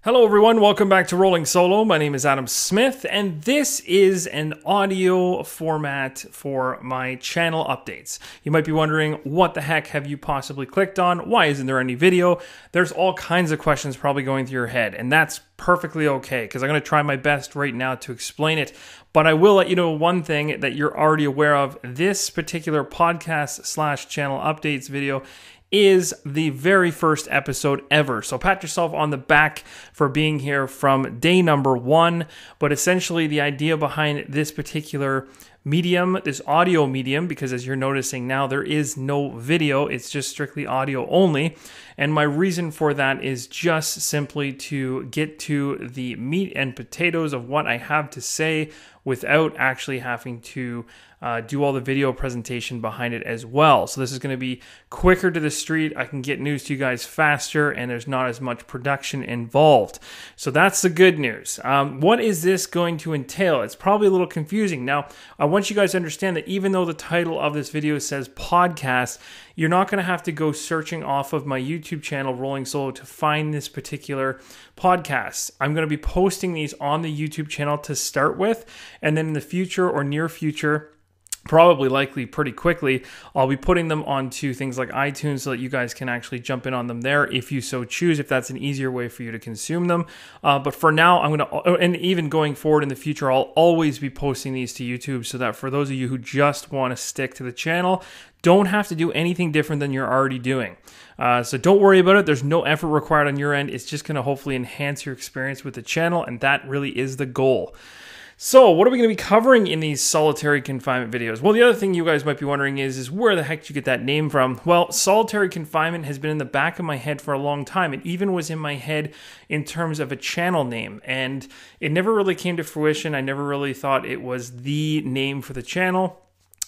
Hello everyone, welcome back to Rolling Solo. My name is Adam Smith, and this is an audio format for my channel updates. You might be wondering, what the heck have you possibly clicked on? Why isn't there any video? There's all kinds of questions probably going through your head, and that's perfectly okay, because I'm going to try my best right now to explain it. But I will let you know one thing that you're already aware of. This particular podcast/channel updates video is the very first episode ever. So pat yourself on the back for being here from day number 1. But essentially the idea behind this particular medium, this audio medium, because as you're noticing now, there is no video, it's just strictly audio only. And my reason for that is just simply to get to the meat and potatoes of what I have to say without actually having to do all the video presentation behind it as well. So this is going to be quicker to the street. I can get news to you guys faster, and there's not as much production involved. So that's the good news. What is this going to entail? It's probably a little confusing. Now, I want you guys to understand that even though the title of this video says podcast, you're not going to have to go searching off of my YouTube channel, Rolling Solo, to find this particular podcast. I'm going to be posting these on the YouTube channel to start with, and then in the future or near future, probably likely pretty quickly, I'll be putting them onto things like iTunes so that you guys can actually jump in on them there if you so choose, if that's an easier way for you to consume them. But for now, I'm going to, and even going forward in the future, I'll always be posting these to YouTube so that for those of you who just want to stick to the channel, don't have to do anything different than you're already doing. So don't worry about it. There's no effort required on your end. It's just going to hopefully enhance your experience with the channel, and that really is the goal. So what are we going to be covering in these solitary confinement videos? Well, the other thing you guys might be wondering is where the heck did you get that name from? Well, solitary confinement has been in the back of my head for a long time. It even was in my head in terms of a channel name, and it never really came to fruition. I never really thought it was the name for the channel.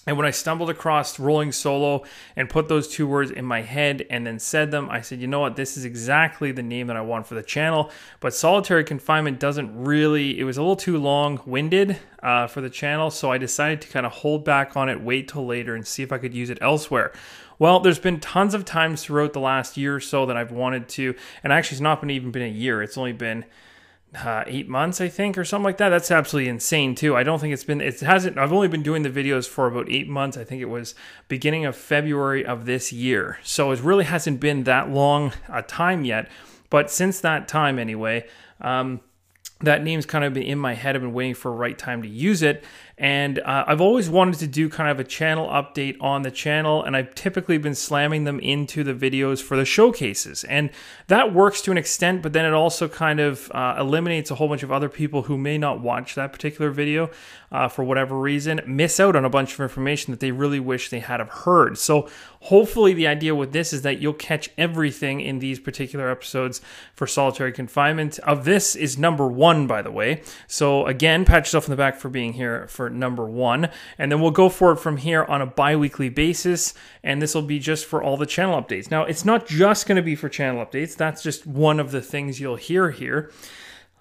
And when I stumbled across Rolling Solo and put those two words in my head and then said them, I said, you know what, this is exactly the name that I want for the channel. But solitary confinement doesn't really, it was a little too long-winded for the channel, so I decided to kind of hold back on it, wait till later, and see if I could use it elsewhere. Well, there's been tons of times throughout the last year or so that I've wanted to, and actually it's not even been a year, it's only been 8 months, I think, or something like that. That's absolutely insane too. I don't think I've only been doing the videos for about 8 months. I think it was beginning of February of this year. So it really hasn't been that long a time yet. But since that time anyway, that name's kind of been in my head. I've been waiting for a right time to use it. And I've always wanted to do kind of a channel update on the channel, and I've typically been slamming them into the videos for the showcases. And that works to an extent, but then it also kind of eliminates a whole bunch of other people who may not watch that particular video for whatever reason, miss out on a bunch of information that they really wish they had have heard. So hopefully the idea with this is that you'll catch everything in these particular episodes for solitary confinement. This is number 1, by the way. So again, pat yourself on the back for being here for number 1, and then we'll go forward from here on a bi-weekly basis, and this will be just for all the channel updates. Now, it's not just going to be for channel updates. That's just one of the things you'll hear here.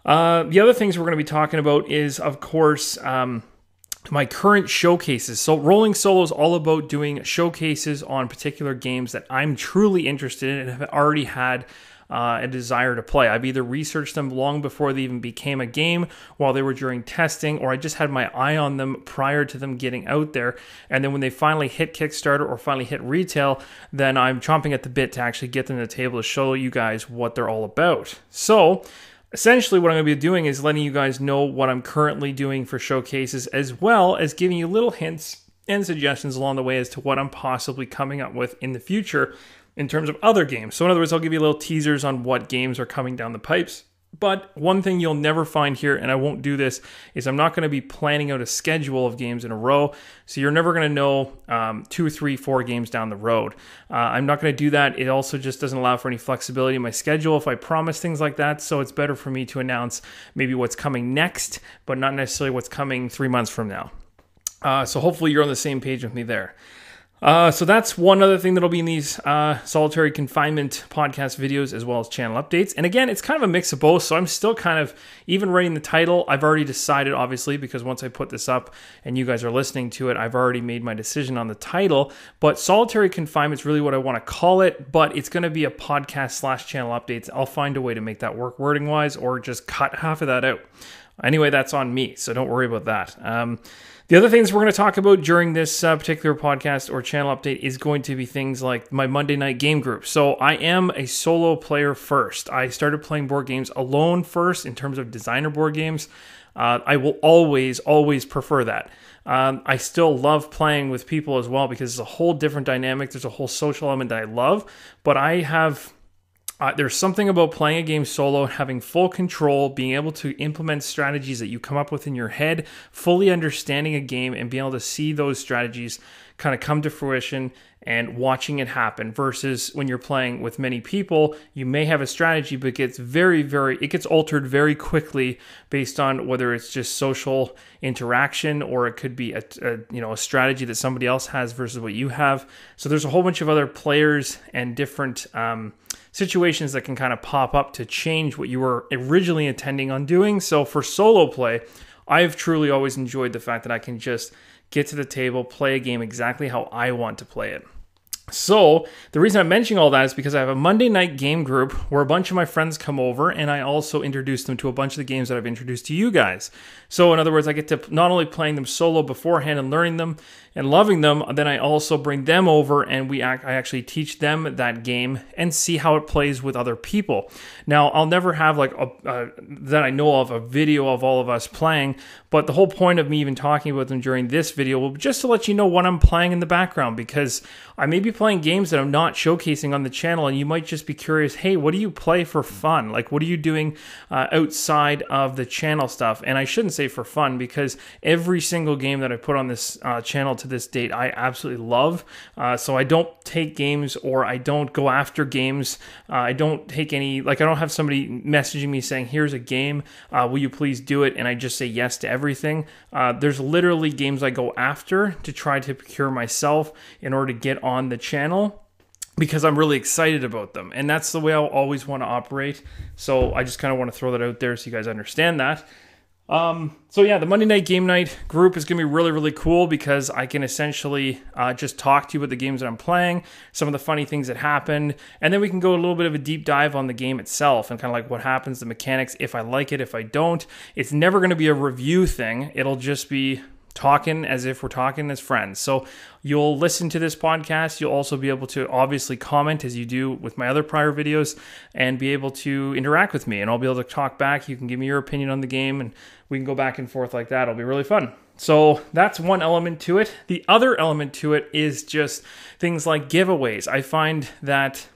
The other things we're going to be talking about is, of course, my current showcases. So Rolling Solo is all about doing showcases on particular games that I'm truly interested in and have already had a desire to play. I've either researched them long before they even became a game, while they were during testing, or I just had my eye on them prior to them getting out there. And then when they finally hit Kickstarter or finally hit retail, then I'm chomping at the bit to actually get them to the table to show you guys what they're all about. So essentially what I'm going to be doing is letting you guys know what I'm currently doing for showcases, as well as giving you little hints and suggestions along the way as to what I'm possibly coming up with in the future in terms of other games. So in other words, I'll give you little teasers on what games are coming down the pipes. But one thing you'll never find here, and I won't do this, is I'm not going to be planning out a schedule of games in a row. So you're never going to know 2, 3, 4 games down the road. I'm not going to do that. It also just doesn't allow for any flexibility in my schedule if I promise things like that. So it's better for me to announce maybe what's coming next, but not necessarily what's coming 3 months from now. So hopefully you're on the same page with me there. So that's one other thing that'll be in these solitary confinement podcast videos, as well as channel updates. And again, it's kind of a mix of both. So I'm still kind of, even writing the title, I've already decided, obviously, because once I put this up and you guys are listening to it, I've already made my decision on the title. But solitary confinement is really what I want to call it. But it's going to be a podcast / channel updates. I'll find a way to make that work wording wise, or just cut half of that out. Anyway, that's on me, so don't worry about that. The other things we're going to talk about during this particular podcast or channel update is going to be things like my Monday night game group. So I am a solo player first. I started playing board games alone first in terms of designer board games. I will always prefer that. I still love playing with people as well because it's a whole different dynamic. There's a whole social element that I love, but I have... there's something about playing a game solo, having full control, being able to implement strategies that you come up with in your head, fully understanding a game and being able to see those strategies kind of come to fruition and watching it happen, versus when you're playing with many people, you may have a strategy, but it gets it gets altered very quickly based on whether it's just social interaction or it could be a strategy that somebody else has versus what you have. So there's a whole bunch of other players and different situations that can kind of pop up to change what you were originally intending on doing. So for solo play, I've truly always enjoyed the fact that I can just get to the table, play a game exactly how I want to play it. So the reason I'm mentioning all that is because I have a Monday night game group where a bunch of my friends come over, and I also introduce them to a bunch of the games that I've introduced to you guys. So in other words, I get to not only playing them solo beforehand and learning them and loving them, then I also bring them over and I actually teach them that game and see how it plays with other people. Now, I'll never have that I know of a video of all of us playing, but the whole point of me even talking about them during this video will be just to let you know what I'm playing in the background, because I may be playing games that I'm not showcasing on the channel, and you might just be curious, hey, what do you play for fun? Like, what are you doing outside of the channel stuff? And I shouldn't say for fun, because every single game that I put on this channel to this date, I absolutely love. So I don't take games, or I don't go after games. I don't take any, I don't have somebody messaging me saying, here's a game, will you please do it? And I just say yes to everything. There's literally games I go after to try to procure myself in order to get on the channel, because I'm really excited about them. And that's the way I'll always want to operate. So I just kind of want to throw that out there so you guys understand that. So yeah, the Monday night game night group is going to be really, really cool, because I can essentially just talk to you about the games that I'm playing, some of the funny things that happened, and then we can go a little bit of a deep dive on the game itself and kind of like what happens, the mechanics, if I like it, if I don't. It's never going to be a review thing. It'll just be talking as if we're talking as friends. So you'll listen to this podcast. You'll also be able to obviously comment, as you do with my other prior videos, and be able to interact with me, and I'll be able to talk back. You can give me your opinion on the game, and we can go back and forth like that. It'll be really fun. So that's one element to it. The other element to it is just things like giveaways. I find that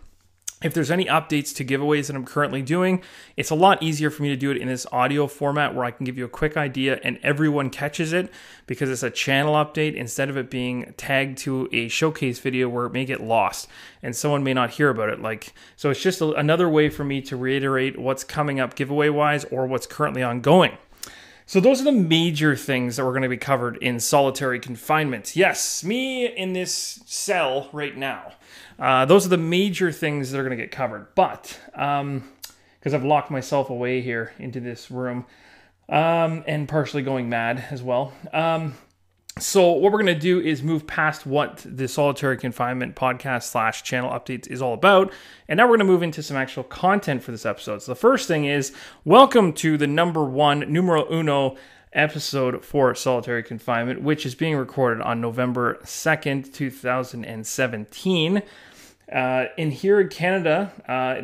if there's any updates to giveaways that I'm currently doing, it's a lot easier for me to do it in this audio format where I can give you a quick idea and everyone catches it, because it's a channel update instead of it being tagged to a showcase video where it may get lost and someone may not hear about it. So it's just another way for me to reiterate what's coming up giveaway-wise or what's currently ongoing. So those are the major things that we're going to be covered in solitary confinement. Yes, me in this cell right now. Those are the major things that are going to get covered. But, because I've locked myself away here into this room, and partially going mad as well. So what we're going to do is move past what the solitary confinement podcast / channel updates is all about. And now we're going to move into some actual content for this episode. So the first thing is, welcome to the numero uno episode for solitary confinement, which is being recorded on November 2nd, 2017. In here in Canada,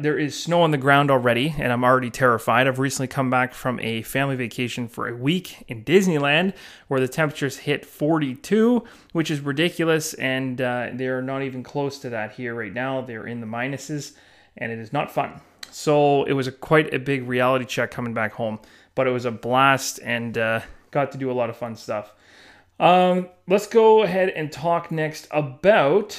there is snow on the ground already, and I'm already terrified. I've recently come back from a family vacation for a week in Disneyland, where the temperatures hit 42, which is ridiculous, and they're not even close to that here right now. They're in the minuses, and it is not fun. So it was quite a big reality check coming back home, but it was a blast, and got to do a lot of fun stuff. Let's go ahead and talk next about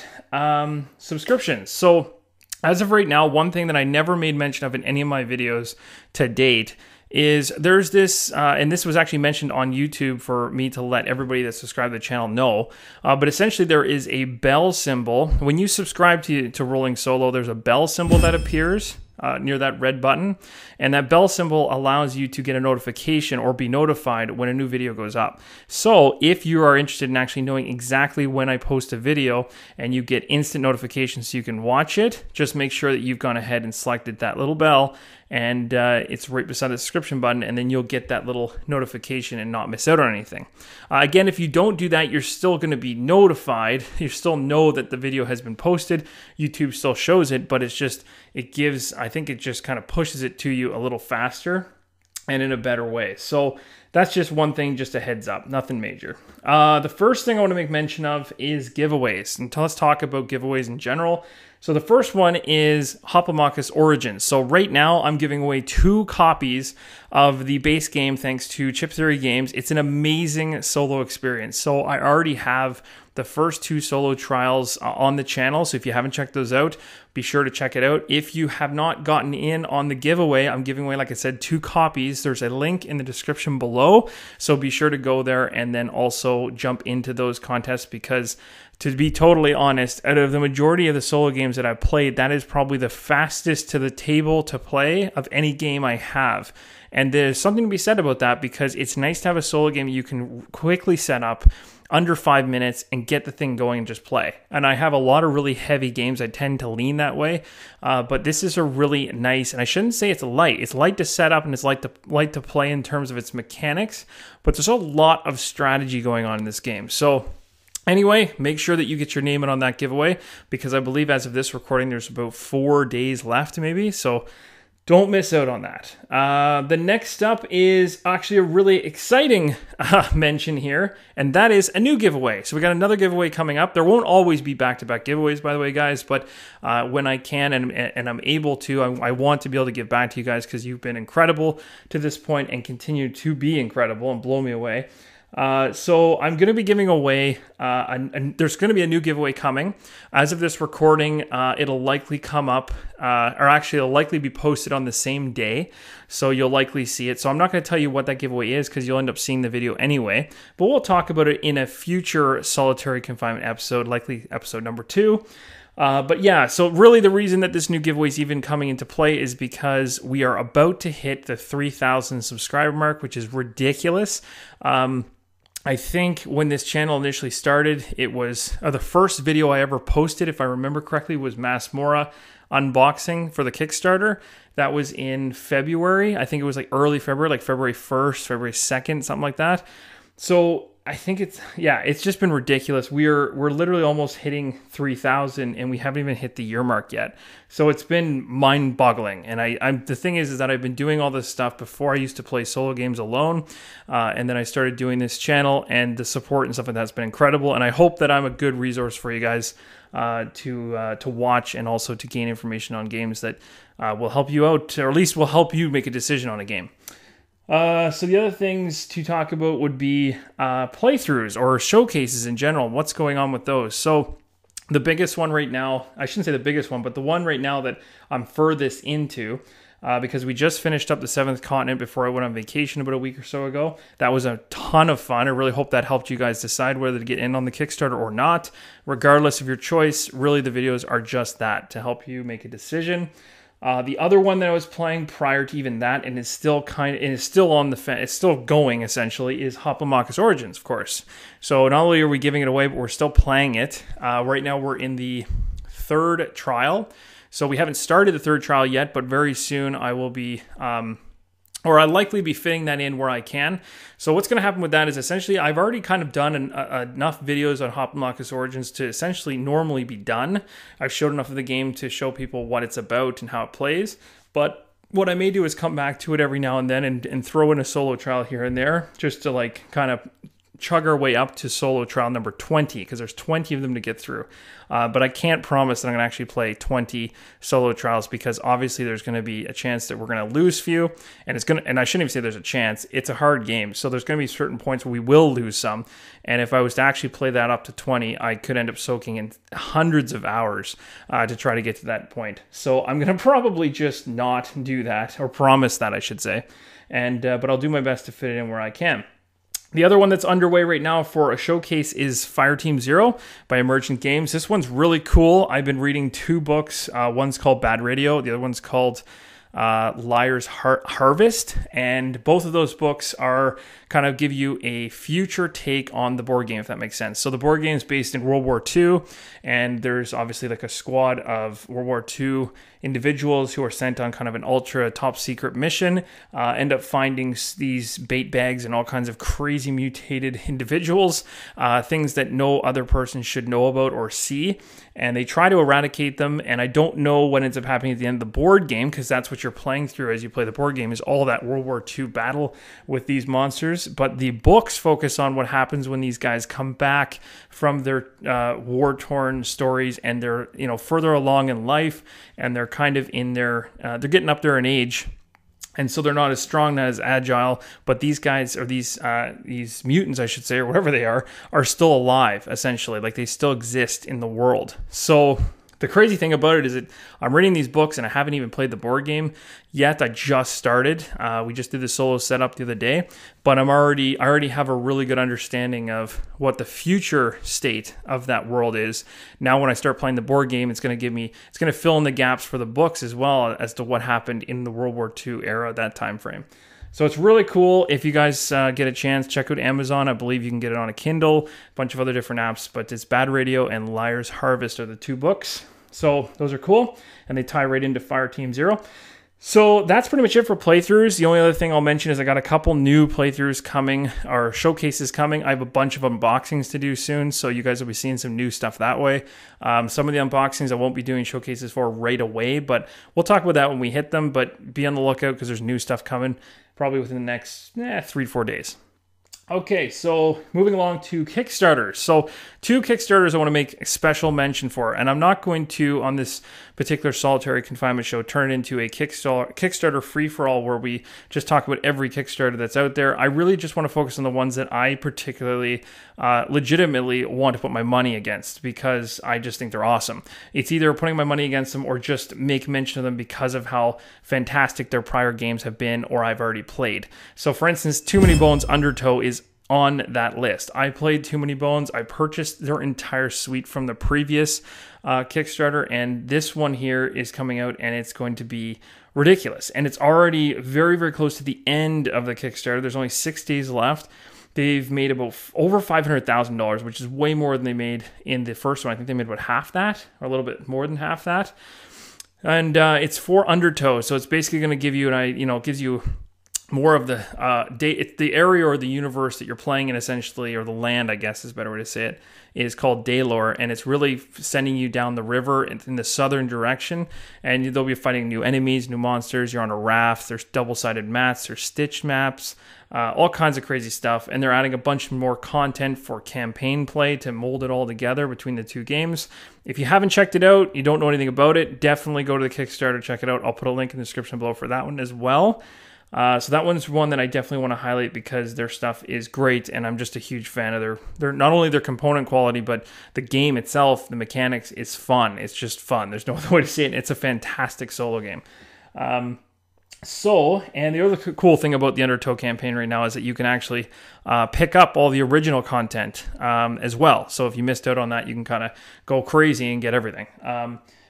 subscriptions. So as of right now, one thing that I never made mention of in any of my videos to date is there's this, and this was actually mentioned on YouTube for me to let everybody that's subscribed to the channel know, but essentially there is a bell symbol. When you subscribe to Rolling Solo, there's a bell symbol that appears near that red button, and that bell symbol allows you to get a notification or be notified when a new video goes up. So if you are interested in actually knowing exactly when I post a video and you get instant notifications so you can watch it, just make sure that you've gone ahead and selected that little bell, and it's right beside the subscription button, and then you'll get that little notification and not miss out on anything. Again, if you don't do that, you're still going to be notified. You still know that the video has been posted. YouTube still shows it, but it's just, it gives, I think it just kind of pushes it to you a little faster and in a better way. So that's just one thing, just a heads up, nothing major. The first thing I want to make mention of is giveaways, and let's talk about giveaways in general. So the first one is Hoplomachus Origins. So right now I'm giving away 2 copies of the base game thanks to Chip Theory Games. It's an amazing solo experience. So I already have the first 2 solo trials on the channel. So if you haven't checked those out, be sure to check it out. If you have not gotten in on the giveaway, I'm giving away, like I said, 2 copies. There's a link in the description below. So be sure to go there and then also jump into those contests, because to be totally honest, out of the majority of the solo games that I've played, that is probably the fastest to the table to play of any game I have. And there's something to be said about that, because it's nice to have a solo game you can quickly set up under 5 minutes and get the thing going and just play. And I have a lot of really heavy games. I tend to lean that way, but this is a really nice, and I shouldn't say it's light. It's light to set up and it's light to play in terms of its mechanics, but there's a lot of strategy going on in this game. So anyway, make sure that you get your name in on that giveaway, because I believe as of this recording, there's about 4 days left maybe. So don't miss out on that. The next up is actually a really exciting mention here, and that is a new giveaway. So we got another giveaway coming up. There won't always be back-to-back giveaways, by the way, guys, but when I can and I'm able to, I want to be able to give back to you guys, because you've been incredible to this point and continue to be incredible and blow me away. So I'm going to be giving away, and there's going to be a new giveaway coming. As of this recording, it'll likely come up, or actually it'll likely be posted on the same day. So you'll likely see it. So I'm not going to tell you what that giveaway is, because you'll end up seeing the video anyway. But we'll talk about it in a future solitary confinement episode, likely episode number 2. But yeah, so really the reason that this new giveaway is even coming into play is because we are about to hit the 3,000 subscriber mark, which is ridiculous. I think when this channel initially started, it was the first video I ever posted, if I remember correctly, was Mass Mora unboxing for the Kickstarter. That was in February. I think it was like early February, like February 1st, February 2nd, something like that. So I think it's just been ridiculous. We're literally almost hitting 3,000, and we haven't even hit the year mark yet. So it's been mind-boggling. And the thing is that I've been doing all this stuff before. I used to play solo games alone, and then I started doing this channel, and the support and stuff like that's been incredible. And I hope that I'm a good resource for you guys to watch, and also to gain information on games that will help you out, or at least will help you make a decision on a game. So the other things to talk about would be playthroughs or showcases in general. What's going on with those? So the biggest one right now, I shouldn't say the biggest one, but the one right now that I'm furthest into, because we just finished up the 7th continent before I went on vacation about a week or so ago. That was a ton of fun. I really hope that helped you guys decide whether to get in on the Kickstarter or not. Regardless of your choice, really the videos are just that, to help you make a decision. The other one that I was playing prior to even that, and is still on the it's still going essentially, is Hoplomachus Origins, of course. So not only are we giving it away, but we're still playing it. Right now we're in the 3rd trial. So we haven't started the 3rd trial yet, but very soon I will be, or I'll likely be fitting that in where I can. So what's going to happen with that is essentially I've already kind of done enough videos on Hoplomachus Origins to essentially normally be done. I've showed enough of the game to show people what it's about and how it plays. But what I may do is come back to it every now and then and throw in a solo trial here and there, just to like kind of chug our way up to solo trial number 20, because there's 20 of them to get through. But I can't promise that I'm going to actually play 20 solo trials, because obviously there's going to be a chance that we're going to lose few, and I shouldn't even say there's a chance. It's a hard game, so there's going to be certain points where we will lose some. And if I was to actually play that up to 20, I could end up soaking in hundreds of hours to try to get to that point. So I'm going to probably just not do that, or promise that, I should say. And but I'll do my best to fit it in where I can. The other one that's underway right now for a showcase is Fireteam 0 by Emergent Games. This one's really cool. I've been reading 2 books. One's called Bad Radio. The other one's called Liar's Harvest. And both of those books are kind of give you a future take on the board game, if that makes sense. So the board game is based in World War II, and there's obviously like a squad of World War II individuals who are sent on kind of an ultra top secret mission, end up finding these bait bags and all kinds of crazy mutated individuals, things that no other person should know about or see, and they try to eradicate them. And I don't know what ends up happening at the end of the board game, because that's what you're playing through as you play the board game, is all that World War II battle with these monsters. But the books focus on what happens when these guys come back from their war-torn stories, and they're further along in life, and they're kind of in their they're getting up there in age, and so they're not as strong, not as agile. But these guys, or these mutants, I should say, or whatever they are still alive, essentially. Like, they still exist in the world. So the crazy thing about it is that I'm reading these books and I haven't even played the board game yet. I just started. We just did the solo setup the other day, but I already have a really good understanding of what the future state of that world is. Now, when I start playing the board game, it's going to fill in the gaps for the books as well as to what happened in the World War II era, that time frame. So it's really cool. If you guys get a chance, check out Amazon. I believe you can get it on a Kindle, a bunch of other different apps, but it's Bad Radio and Liar's Harvest are the 2 books. So those are cool, and they tie right into Fireteam 0. So that's pretty much it for playthroughs. The only other thing I'll mention is I got a couple new playthroughs coming, or showcases coming. I have a bunch of unboxings to do soon, so you guys will be seeing some new stuff that way. Some of the unboxings I won't be doing showcases for right away, but we'll talk about that when we hit them. But be on the lookout, because there's new stuff coming probably within the next 3 to 4 days. Okay, so moving along to Kickstarters. So 2 Kickstarters I want to make a special mention for, and I'm not going to, on this particular solitary confinement show, turn it into a Kickstarter free-for-all where we just talk about every Kickstarter that's out there. I really just want to focus on the ones that I particularly legitimately want to put my money against, because I just think they're awesome. It's either putting my money against them or just make mention of them because of how fantastic their prior games have been or I've already played. So for instance, Too Many Bones Undertow is on that list. I played Too Many Bones. I purchased their entire suite from the previous Kickstarter, and this one here is coming out, and it's going to be ridiculous. And it's already very, very close to the end of the Kickstarter. There's only 6 days left. They've made about over $500,000, which is way more than they made in the first one. I think they made about half that, or a little bit more than half that. And it's for Undertow, so it's basically going to give you it gives you more of the area or the universe that you're playing in, essentially, or the land, I guess is a better way to say it, is called Daylor, and it's really sending you down the river in the southern direction, and they'll be fighting new enemies, new monsters. You're on a raft. There's double-sided mats. There's stitched maps, all kinds of crazy stuff, and they're adding a bunch more content for campaign play to mold it all together between the 2 games. If you haven't checked it out, you don't know anything about it, definitely go to the Kickstarter, check it out. I'll put a link in the description below for that one as well. So that one's one that I definitely want to highlight because their stuff is great, and I'm just a huge fan of their not only their component quality, but the game itself, the mechanics is fun. It's just fun. There's no other way to say it. It's a fantastic solo game. And the other cool thing about the Undertow campaign right now is that you can actually pick up all the original content as well. So if you missed out on that, you can kind of go crazy and get everything.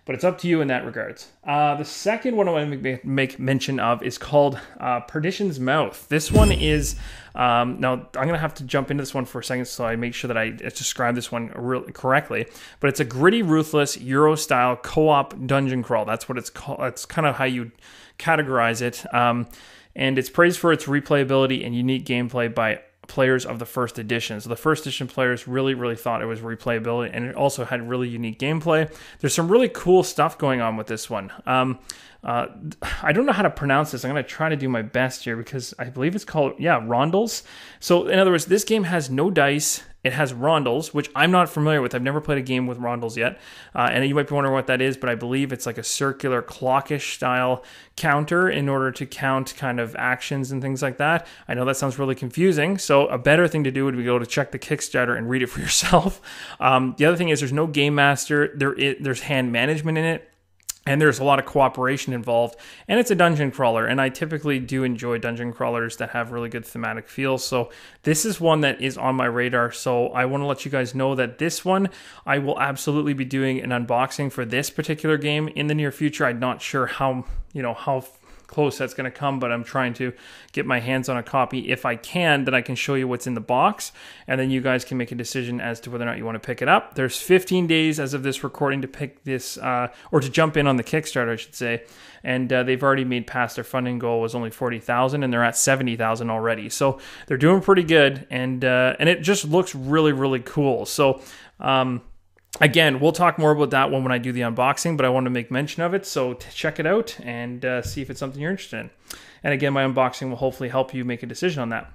But it's up to you in that regards. The second one I want to make mention of is called Perdition's Mouth. This one is, now I'm going to have to jump into this one for a second so I make sure that I describe this one really correctly. But it's a gritty, ruthless, Euro-style co-op dungeon crawl. That's what it's called. That's kind of how you categorize it. And it's praised for its replayability and unique gameplay by players of the first edition. So the first edition players really, really thought it was replayability, and it also had really unique gameplay. There's some really cool stuff going on with this one. I don't know how to pronounce this. I'm going to try to do my best here because I believe it's called, rondels. So in other words, this game has no dice. It has rondels, which I'm not familiar with. I've never played a game with rondels yet. And you might be wondering what that is, but I believe it's like a circular clockish style counter in order to count kind of actions and things like that. I know that sounds really confusing. So a better thing to do would be go to check the Kickstarter and read it for yourself. The other thing is there's no game master. There's hand management in it. And there's a lot of cooperation involved, and it's a dungeon crawler, and I typically do enjoy dungeon crawlers that have really good thematic feels, so this is one that is on my radar, so I want to let you guys know that this one, I will absolutely be doing an unboxing for this particular game in the near future. I'm not sure how close that's going to come, but I'm trying to get my hands on a copy. If I can, then I can show you what's in the box, and then you guys can make a decision as to whether or not you want to pick it up. There's 15 days as of this recording to pick this, or to jump in on the Kickstarter, I should say, and they've already made past their funding goal was only 40,000, and they're at 70,000 already, so they're doing pretty good, and it just looks really, really cool. So, again, we'll talk more about that one when I do the unboxing, but I want to make mention of it, so check it out and see if it's something you're interested in. And again, my unboxing will hopefully help you make a decision on that.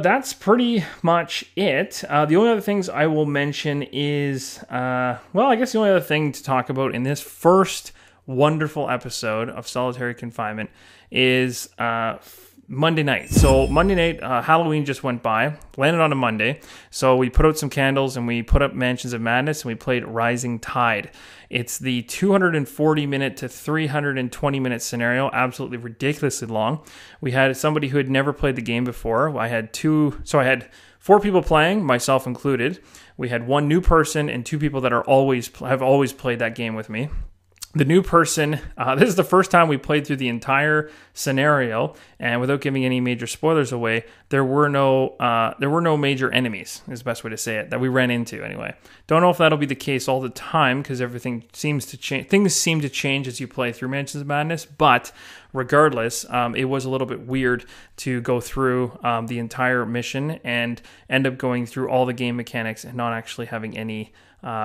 That's pretty much it. The only other things I will mention is, I guess the only other thing to talk about in this first wonderful episode of Solitary Confinement is Monday night. So Monday night, Halloween just went by, landed on a Monday. So we put out some candles and we put up Mansions of Madness and we played Rising Tide. It's the 240 minute to 320 minute scenario, absolutely ridiculously long. We had somebody who had never played the game before. I had 4 people playing, myself included. We had 1 new person and 2 people that have always played that game with me. The new person, this is the first time we played through the entire scenario, and without giving any major spoilers away, there were no major enemies, is the best way to say it, that we ran into anyway. Don't know if that'll be the case all the time, because everything seems to change. Things seem to change as you play through Mansions of Madness, but regardless, it was a little bit weird to go through the entire mission and end up going through all the game mechanics and not actually having any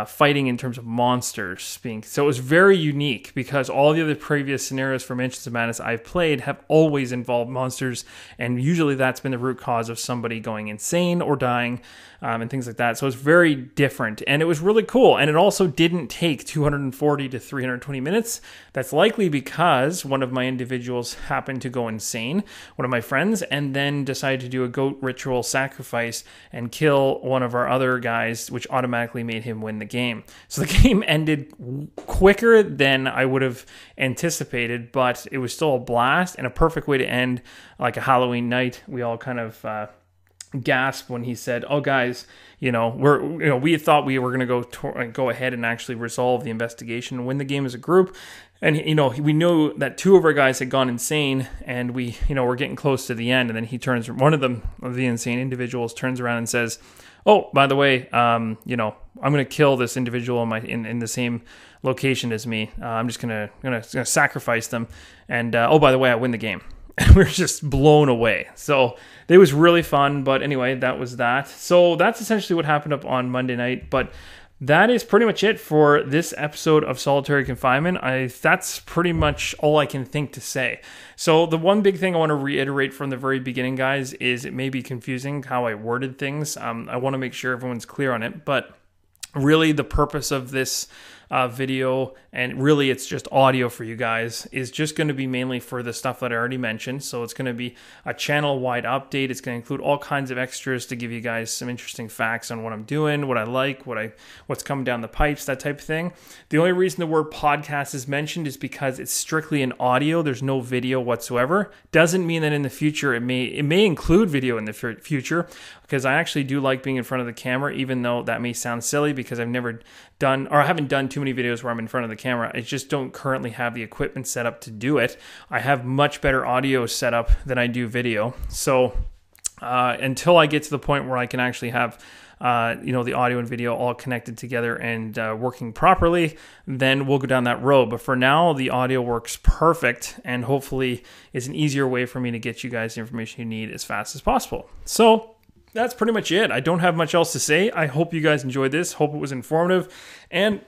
fighting in terms of monsters so it was very unique because all the other previous scenarios for Mansions of Madness I've played have always involved monsters, and usually that's been the root cause of somebody going insane or dying and things like that. So it's very different, and it was really cool, and it also didn't take 240 to 320 minutes. That's likely because one of my individuals happened to go insane, one of my friends, and then decided to do a goat ritual sacrifice and kill one of our other guys, which automatically made him win the game. So the game ended quicker than I would have anticipated, but it was still a blast and a perfect way to end like a Halloween night. We all kind of gasped when he said, "Oh, guys, we thought we were going to go ahead and actually resolve the investigation and win the game as a group." And, we knew that 2 of our guys had gone insane, and we, we're getting close to the end. And then one of the insane individuals turns around and says, "Oh, by the way, I'm going to kill this individual in the same location as me. I'm just going to sacrifice them. And, oh, by the way, I win the game." And we were just blown away. So it was really fun. But anyway, that was that. So that's essentially what happened up on Monday night. But that is pretty much it for this episode of Solitary Confinement. That's pretty much all I can think to say. So the one big thing I want to reiterate from the very beginning, guys, is it may be confusing how I worded things. I want to make sure everyone's clear on it. But really the purpose of this video, and really it's just audio for you guys, is just going to be mainly for the stuff that I already mentioned. So it's going to be a channel-wide update. It's going to include all kinds of extras to give you guys some interesting facts on what I'm doing, what I like, what's coming down the pipes, that type of thing. The only reason the word podcast is mentioned is because it's strictly an audio. There's no video whatsoever. Doesn't mean that in the future it may include video in the future, because I actually do like being in front of the camera, even though that may sound silly because I haven't done too many videos where I'm in front of the camera. I just don't currently have the equipment set up to do it. I have much better audio set up than I do video. So until I get to the point where I can actually have the audio and video all connected together and working properly, then we'll go down that road. But for now, the audio works perfect, and hopefully is an easier way for me to get you guys the information you need as fast as possible. So that's pretty much it. I don't have much else to say. I hope you guys enjoyed this. Hope it was informative. And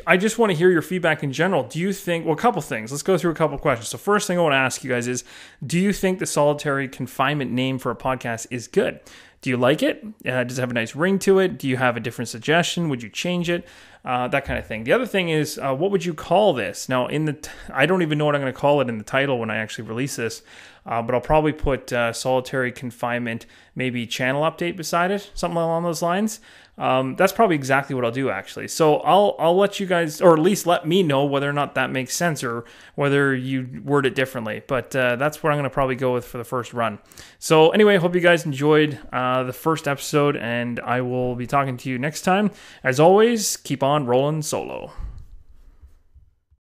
I just want to hear your feedback in general. Do you think, well, a couple things. Let's go through a couple questions. So first thing I want to ask you guys is, do you think the solitary confinement name for a podcast is good? Do you like it? Does it have a nice ring to it? Do you have a different suggestion? Would you change it? That kind of thing. The other thing is, what would you call this? Now, I don't even know what I'm going to call it in the title when I actually release this, but I'll probably put solitary confinement, maybe channel update beside it, something along those lines. That's probably exactly what I'll do, actually. So I'll let you guys, or at least let me know whether or not that makes sense or whether you word it differently. But that's what I'm going to probably go with for the first run. So anyway, I hope you guys enjoyed the first episode, and I will be talking to you next time. As always, keep on rolling solo.